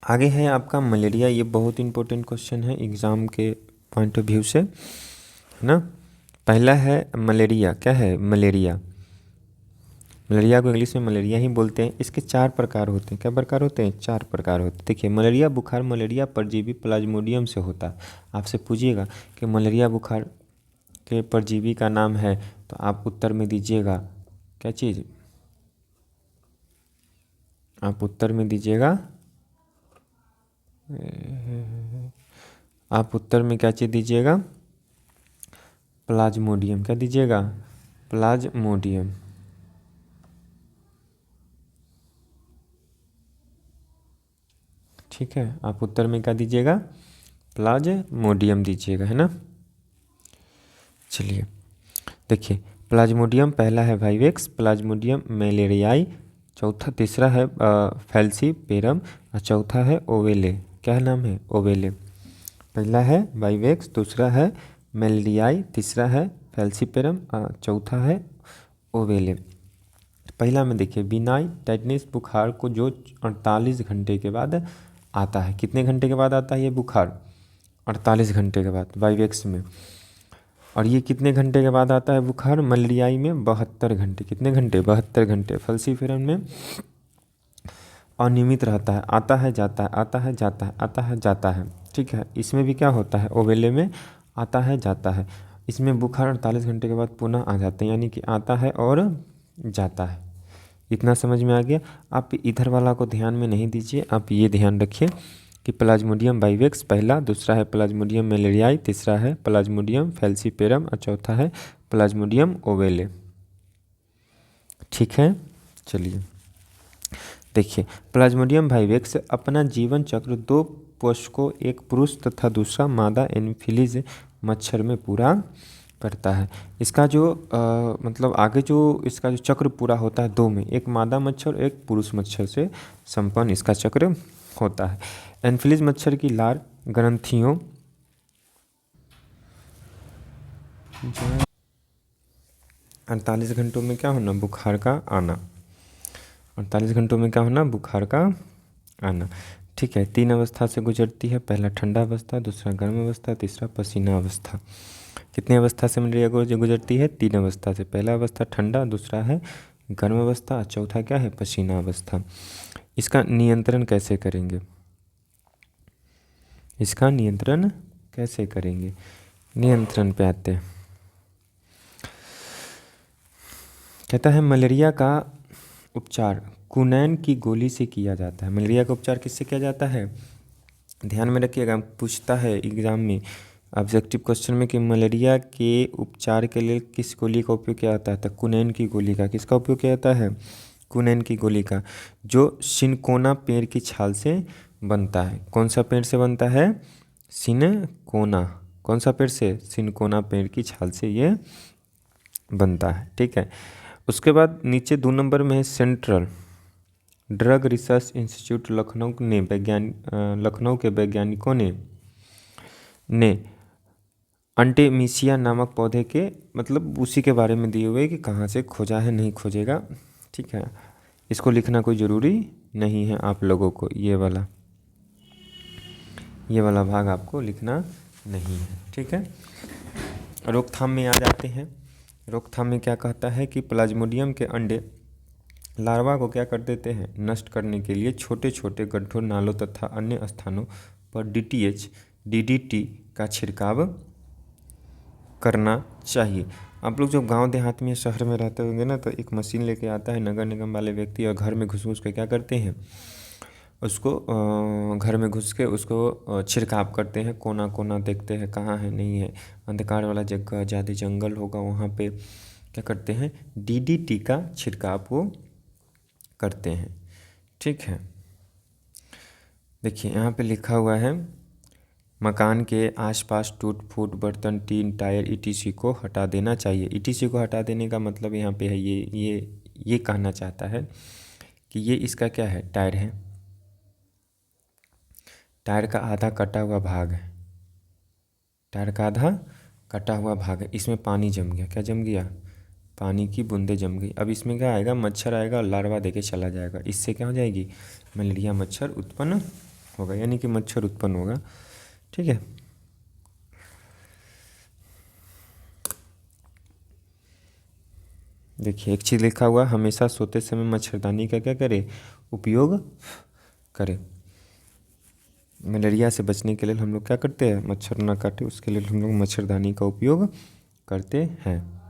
आगे है आपका मलेरिया। ये बहुत इंपॉर्टेंट क्वेश्चन है एग्ज़ाम के पॉइंट ऑफ व्यू से, है ना। पहला है मलेरिया। क्या है मलेरिया? मलेरिया को इंग्लिश में मलेरिया ही बोलते हैं। इसके 4 प्रकार होते हैं। क्या प्रकार होते हैं? 4 प्रकार होते हैं। देखिए, मलेरिया बुखार मलेरिया परजीवी प्लाज्मोडियम से होता है। आपसे पूछिएगा कि मलेरिया बुखार के परजीवी का नाम है, तो आप उत्तर में दीजिएगा क्या चीज़? आप उत्तर में दीजिएगा, आप उत्तर में क्या चीज़ दीजिएगा? प्लाज्मोडियम। क्या दीजिएगा? प्लाज्मोडियम। ठीक है, आप उत्तर में क्या दीजिएगा? प्लाज्मोडियम दीजिएगा, है ना। चलिए देखिए, प्लाज्मोडियम पहला है वाइवेक्स, प्लाज्मोडियम मलेरियाई, चौथा तीसरा है फैल्सीपेरम और चौथा है ओवेले। क्या नाम है? ओवेले। पहला है वाइवेक्स, दूसरा है मलेरियाई, तीसरा है फैल्सीपेरम और चौथा है ओवेले। पहला में देखिए, बिनाई टेटनिस बुखार को जो 48 घंटे के बाद आता है। कितने घंटे के बाद आता है ये बुखार? 48 घंटे के बाद वाइवेक्स में। और ये कितने घंटे के बाद आता है बुखार? मलेरियाई में 72 घंटे। कितने घंटे? 72 घंटे। फैल्सीपेरम में अनियमित रहता है, आता है जाता है, आता है जाता है, आता है जाता है। ठीक है, इसमें भी क्या होता है? ओवेले में आता है जाता है। इसमें बुखार 48 घंटे के बाद पुनः आ जाते हैं, यानी कि आता है और जाता है। इतना समझ में आ गया। आप इधर वाला को ध्यान में नहीं दीजिए, आप ये ध्यान रखिए कि प्लाज्मोडियम वाइवेक्स पहला, दूसरा है प्लाज्मोडियम मलेरियाई, तीसरा है प्लाज्मोडियम फैल्सीपेरम और चौथा है प्लाज्मोडियम ओवेले। ठीक है, चलिए देखिए, प्लाज्मोडियम वाइवेक्स अपना जीवन चक्र 2 पोषकों, एक पुरुष तथा दूसरा मादा एनोफिलीज मच्छर में पूरा करता है। इसका जो मतलब आगे जो इसका जो चक्र पूरा होता है 2 में, एक मादा मच्छर एक पुरुष मच्छर से संपन्न इसका चक्र होता है। एनोफिलीज मच्छर की लार ग्रंथियों 48 घंटों में क्या होना? बुखार का आना। 48 घंटों में क्या होना? बुखार का आना। ठीक है, 3 अवस्था से गुजरती है। पहला ठंडा अवस्था, दूसरा गर्म अवस्था, तीसरा पसीना अवस्था। कितने अवस्था से मलेरिया गुजरती है? 3 अवस्था से। पहला अवस्था ठंडा, दूसरा है गर्म अवस्था, चौथा क्या है? पसीना अवस्था। इसका नियंत्रण कैसे करेंगे? इसका नियंत्रण कैसे करेंगे? नियंत्रण पे आते हैं। कहता है मलेरिया का उपचार कुनैन की गोली से किया जाता है। मलेरिया का उपचार किससे किया जाता है? ध्यान में रखिएगा, पूछता है एग्जाम में ऑब्जेक्टिव क्वेश्चन में कि मलेरिया के उपचार के लिए किस गोली का उपयोग किया जाता है? तो कुनैन की गोली का। किसका उपयोग किया जाता है? कुनैन की गोली का, जो सिनकोना पेड़ की छाल से बनता है। कौन सा पेड़ से बनता है? सिनकोना। कौन सा पेड़ से? सिनकोना पेड़ की छाल से ये बनता है। ठीक है, उसके बाद नीचे 2 नंबर में है central drug research institute Lucknow ने लखनऊ के वैज्ञानिकों ने अंटेमिसिया नामक पौधे के मतलब उसी के बारे में दिए हुए कि कहाँ से खोजा है, नहीं खोजेगा। ठीक है, इसको लिखना कोई ज़रूरी नहीं है आप लोगों को। ये वाला भाग आपको लिखना नहीं है। ठीक है, रोकथाम में आ जाते हैं। रोकथाम में क्या कहता है कि प्लाज्मोडियम के अंडे लार्वा को क्या कर देते हैं? नष्ट करने के लिए छोटे छोटे गड्ढों, नालों तथा अन्य स्थानों पर DDT का छिड़काव करना चाहिए। आप लोग जब गांव देहात में शहर में रहते होंगे ना, तो एक मशीन लेके आता है नगर निगम वाले व्यक्ति और घर में घुस के क्या करते हैं? उसको घर में घुस के उसको छिड़काव करते हैं। कोना कोना देखते हैं कहाँ है, नहीं है। अंधकार वाला जगह, ज़्यादा जंगल होगा, वहाँ पे क्या करते हैं? DDT का छिड़काव वो करते हैं। ठीक है, देखिए यहाँ पे लिखा हुआ है मकान के आसपास टूट फूट बर्तन, टीन, टायर ETC को हटा देना चाहिए। ETC को हटा देने का मतलब यहाँ पे है ये कहना चाहता है कि ये इसका क्या है? टायर है। टायर का आधा कटा हुआ भाग है। टायर का आधा कटा हुआ भाग है। इसमें पानी जम गया। क्या जम गया? पानी की बूंदें जम गई। अब इसमें क्या आएगा? मच्छर आएगा और लार्वा देके चला जाएगा। इससे क्या हो जाएगी? मलेरिया मच्छर उत्पन्न होगा, यानी कि मच्छर उत्पन्न होगा। ठीक है। देखिए एक चीज़ लिखा हुआ, हमेशा सोते समय मच्छरदानी का क्या करें, उपयोग करें। मलेरिया से बचने के लिए हम लोग क्या करते हैं, मच्छर ना काटे उसके लिए हम लोग मच्छरदानी का उपयोग करते हैं।